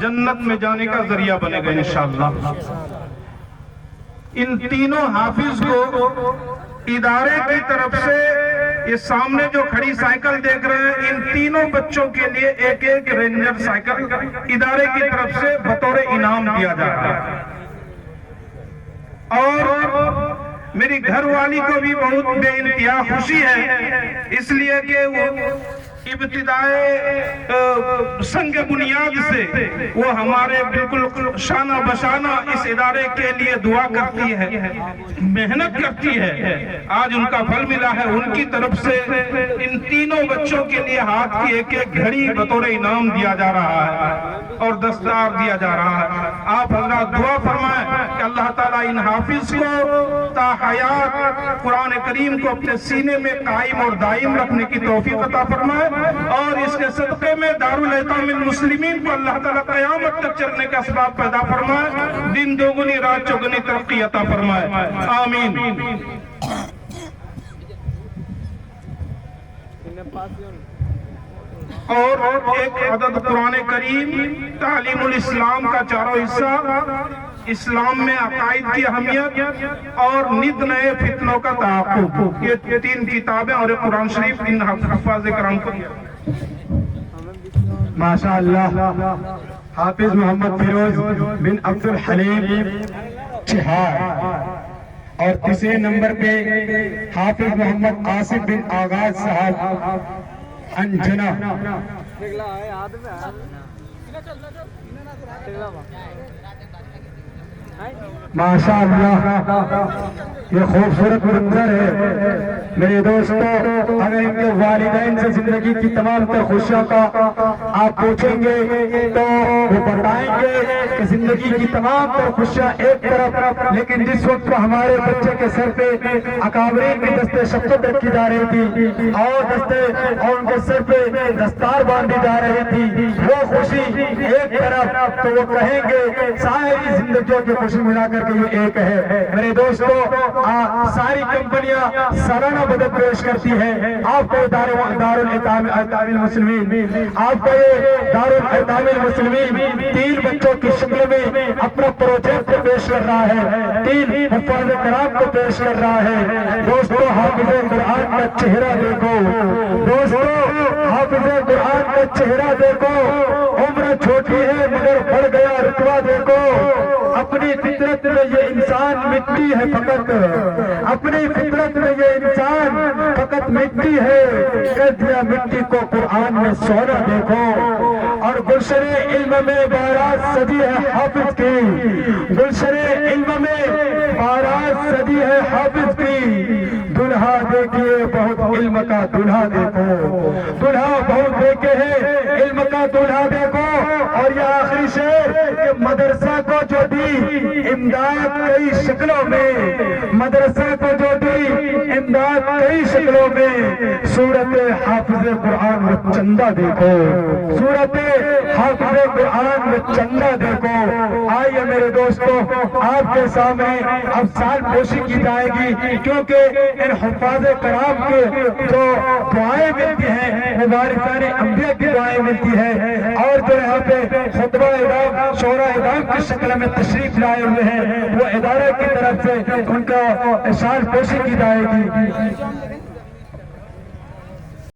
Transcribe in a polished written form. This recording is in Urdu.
جنت میں جانے کا ذریعہ بنے گا انشاءاللہ۔ ان تینوں حافظ کو ادارے کی طرف سے، یہ سامنے جو کھڑی سائیکل دیکھ رہے ہیں، ان تینوں بچوں کے لیے ایک ایک رینجر سائیکل ادارے کی طرف سے بطور انعام دیا جا رہا ہے۔ اور میری گھر والی کو بھی بہت بے انتہا خوشی ہے، اس لیے کہ وہ ابتدائے سنگ بنیاد سے وہ ہمارے بالکل شانہ بشانہ اس ادارے کے لیے دعا کرتی ہے، محنت کرتی ہے، آج ان کا پھل ملا ہے۔ ان کی طرف سے ان تینوں بچوں کے لیے ہاتھ کی ایک ایک گھڑی بطور انعام دیا جا رہا ہے اور دستار دیا جا رہا ہے۔ آپ حضرات دعا فرمائیں کہ اللہ تعالیٰ ان حافظ کو تا حیات قرآن کریم کو اپنے سینے میں قائم اور دائم رکھنے کی توفیق عطا فرمائے، اور اس کے صدقے میں دارالایتام المسلمین کو اللہ تعالیٰ قیامت تک چلنے کا اسباب پیدا فرمائے، دن دوگنی رات چوگنی ترقی عطا فرمائے، آمین۔ اور ایک عدد قرآن کریم، تعلیم الاسلام کا چاروں حصہ، اسلام میں عقائد کی اہمیت اور نت نئے فتنوں کا تعاقب، یہ تین کتابیں اور ایک قرآن شریف ان حفاظ کرام کو دیا۔ ماشاءاللہ حافظ محمد فیروز بن عبد الحلیم چہار، اور تیسرے نمبر پہ حافظ محمد قاسم بن آغاز صاحب انجنا۔ ماشاءاللہ یہ خوبصورت منظر ہے میرے دوستو۔ اگر ان کے والدین سے زندگی کی تمام تر خوشیوں کا آپ پوچھیں گے تو وہ بتائیں گے کہ زندگی کی تمام تر خوشیاں ایک طرف، لیکن جس وقت ہمارے بچے کے سر پہ اکابرین کی دستے شفقت رکھی جا رہی تھی اور ان کے سر پہ دستار باندھی جا رہی تھی، وہ خوشی ایک طرف، تو وہ کہیں گے ساری زندگیوں کی خوشی ملا کر کے یہ ایک ہے۔ میرے دوستو ساری کمپنیاں سالانہ بجٹ پیش کرتی ہیں، آپ کو دارالایتام المسلمین، آپ کو یہ دارالایتام المسلمین 3 بچوں کی شکل میں اپنا پروجیکٹ پیش کر رہا ہے، 3 حفاظ کرام کو پیش کر رہا ہے۔ دوستو حافظ قرآن کا چہرہ دیکھو، دوستو حافظ قرآن کا چہرہ دیکھو، عمر چھوٹی ہے مگر بڑھ گیا رتبہ دیکھو۔ اپنی فطرت میں یہ انسان مٹی ہے فقط، اپنی فطرت میں یہ انسان فقط مٹی ہے، کر دیا مٹی کو قرآن میں سونا دیکھو۔ اور گلشن علم میں 12 صدی ہے حافظ کی، گلشن علم میں 12 صدی ہے حافظ کی۔ دلہا دیکھیے بہت علم کا دلہا دیکھو، دلہا بہت دیکھے ہیں علم کا دلہا دیکھو۔ اور یہ آخری شعر کہ مدرسہ کو جو دی امداد کئی شکلوں میں، مدرسہ کو جو دی امداد کئی شکلوں میں، صورت حافظ قرآن میں چندہ دیکھو، صورت حافظ قرآن میں چندہ دیکھو۔ آئیے میرے دوستو آپ کے سامنے اب سال پوشی کی جائے گی، کیونکہ ان حفاظ کرام کے جو دعائیں ملتی ہیں وہ وارثان انبیاء کی دعائیں ملتی ہیں، اور جو یہاں پہ خطبہ اعدام شورا اعدام کی شکل میں تشریف لائے ہوئے ہیں، وہ ادارے کی طرف سے ان کا سال پوشی کی جائے گی۔